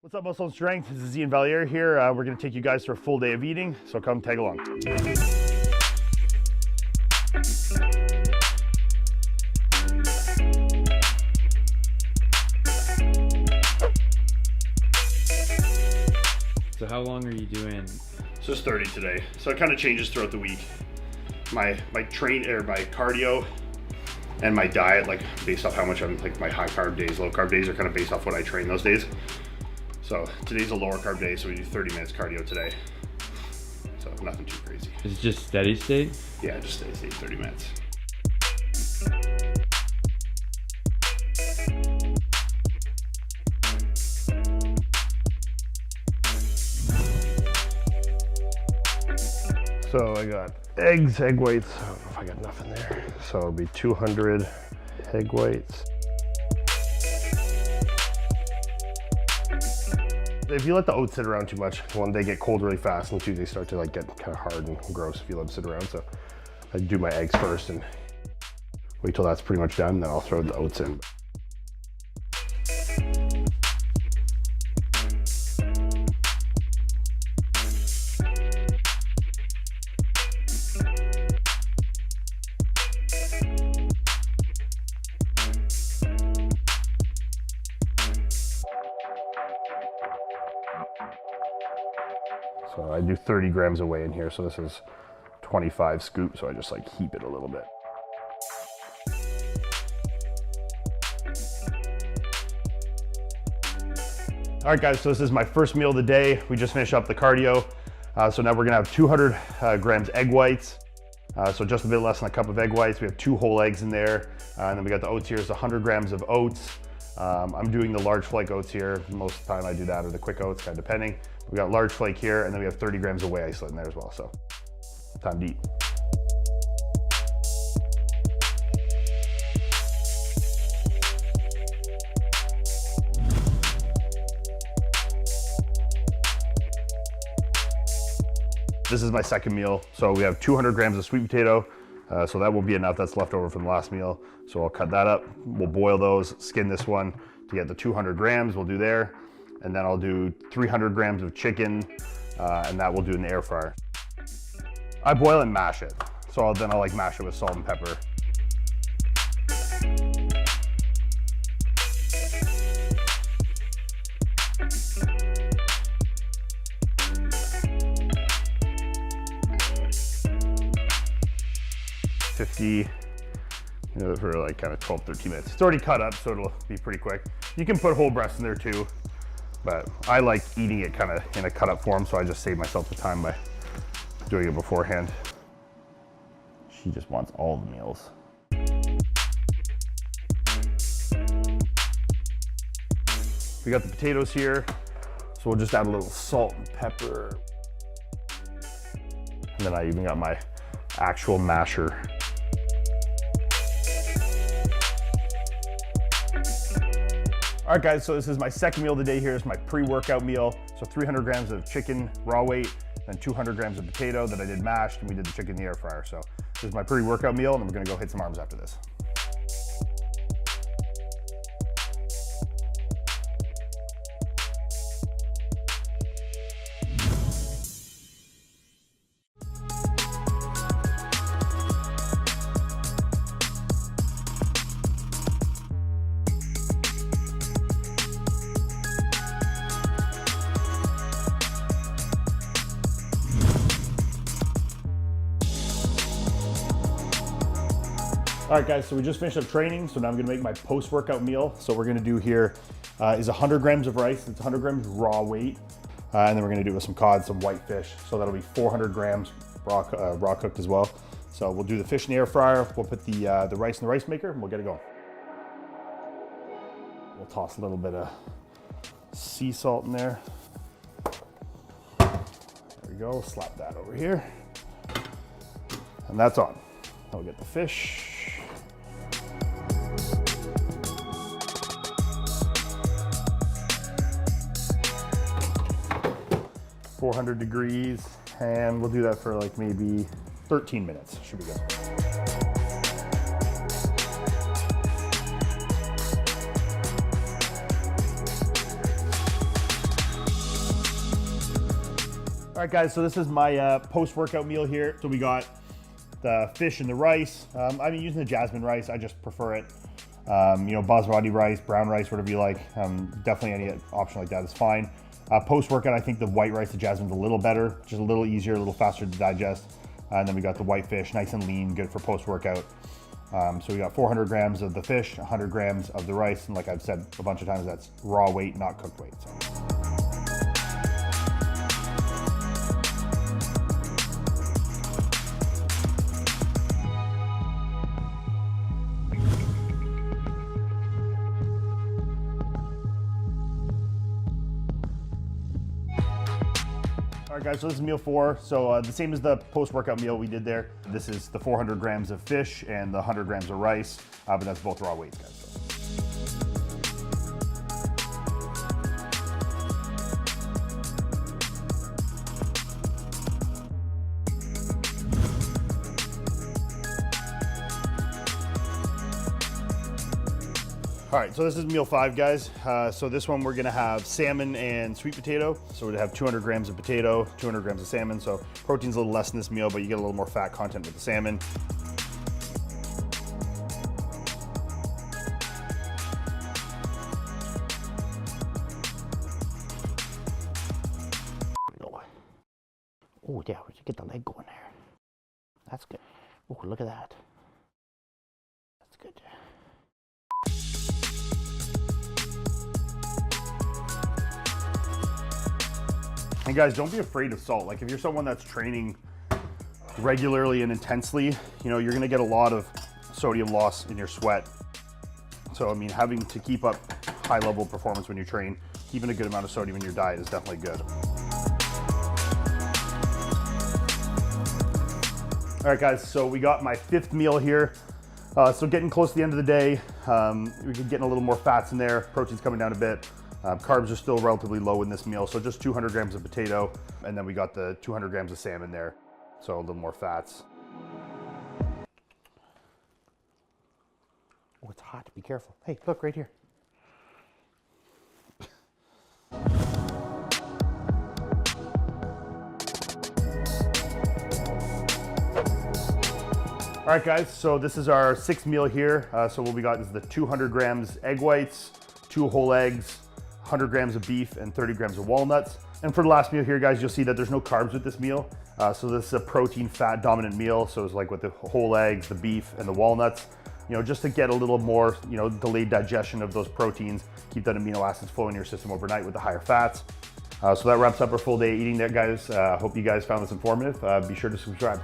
What's up, Muscle and Strength? This is Ian Valier here. We're going to take you guys through a full day of eating, so come tag along. So how long are you doing? So it's 30 today. So it kind of changes throughout the week. My cardio and my diet, like based off how much I'm like my high carb days, low carb days are kind of based off what I train those days. So today's a lower carb day, so we do 30 minutes cardio today. So nothing too crazy. Is it just steady state? Yeah, just steady state, 30 minutes. So I got eggs, egg whites. I don't know if I got nothing there. So it'll be 200 egg whites. If you let the oats sit around too much, one, they get cold really fast, and two, they start to like get kind of hard and gross if you let them sit around. So I do my eggs first and wait till that's pretty much done, and then I'll throw the oats in. So I do 30 grams of whey in here, so this is 25 scoops, so I just like heap it a little bit. All right guys, so this is my first meal of the day. We just finished up the cardio. So now we're gonna have 200 grams egg whites. So just a bit less than a cup of egg whites. We have 2 whole eggs in there. And then we got the oats here, so 100 grams of oats. I'm doing the large flake oats here. Most of the time I do that or the quick oats, kind of depending. We got large flake here, and then we have 30 grams of whey isolate in there as well. So time to eat. This is my second meal. So we have 200 grams of sweet potato. So that will be enough. That's left over from the last meal. So I'll cut that up. We'll boil those, skin this one to get the 200 grams. We'll do there. And then I'll do 300 grams of chicken, and that we'll do in the air fryer. I boil and mash it. So then I'll like mash it with salt and pepper. For like kind of 12, 13 minutes. It's already cut up, so it'll be pretty quick. You can put whole breast in there too, but I like eating it kind of in a cut up form, so I just save myself the time by doing it beforehand. She just wants all the meals. We got the potatoes here, so we'll just add a little salt and pepper. And then I even got my actual masher. All right guys, so this is my second meal of the day here. It's my pre-workout meal. So 300 grams of chicken raw weight, then 200 grams of potato that I did mashed, and we did the chicken in the air fryer. So this is my pre-workout meal, and then we're gonna go hit some arms after this. All right guys, so we just finished up training, so now I'm gonna make my post-workout meal. So what we're gonna do here is 100 grams of rice. It's 100 grams raw weight. And then we're gonna do it with some cod, some white fish. So that'll be 400 grams raw cooked as well. So we'll do the fish in the air fryer. We'll put the rice in the rice maker, and we'll get it going. We'll toss a little bit of sea salt in there. There we go, slap that over here. And that's on. Now we'll get the fish. 400 degrees, and we'll do that for like maybe 13 minutes. Should be good. All right, guys, so this is my post-workout meal here. So we got the fish and the rice. I'm using the jasmine rice. I just prefer it. You know, basmati rice, brown rice, whatever you like. Definitely any option like that is fine. Post-workout, I think the white rice, the jasmine's a little better, just a little easier, a little faster to digest. And then we got the white fish, nice and lean, good for post-workout. So we got 400 grams of the fish, 100 grams of the rice, and like I've said a bunch of times, that's raw weight, not cooked weight. So. All right, guys, so this is meal 4. So the same as the post-workout meal we did there. This is the 400 grams of fish and the 100 grams of rice, but that's both raw weights, guys. So. All right, so this is meal 5, guys. So this one we're gonna have salmon and sweet potato. So we're gonna have 200 grams of potato, 200 grams of salmon. So protein's a little less in this meal, but you get a little more fat content with the salmon. Oh yeah, we should get the leg going there. That's good. Oh, look at that. That's good. And guys, don't be afraid of salt. Like if you're someone that's training regularly and intensely, you know, you're gonna get a lot of sodium loss in your sweat. So I mean, having to keep up high level performance when you train, keeping a good amount of sodium in your diet is definitely good. All right, guys, so we got my 5th meal here. So getting close to the end of the day, we're getting a little more fats in there, protein's coming down a bit. Carbs are still relatively low in this meal, so just 200 grams of potato, and then we got the 200 grams of salmon there, so a little more fats. Oh, it's hot. Be careful. Hey, look right here. All right, guys, so this is our 6th meal here. So what we got is the 200 grams egg whites, 2 whole eggs, 100 grams of beef, and 30 grams of walnuts. And for the last meal here, guys, you'll see that there's no carbs with this meal. So this is a protein fat dominant meal. So it's like with the whole eggs, the beef, and the walnuts, you know, just to get a little more, you know, delayed digestion of those proteins, keep that amino acids flowing in your system overnight with the higher fats. So that wraps up our full day eating there, guys. Hope you guys found this informative. Be sure to subscribe.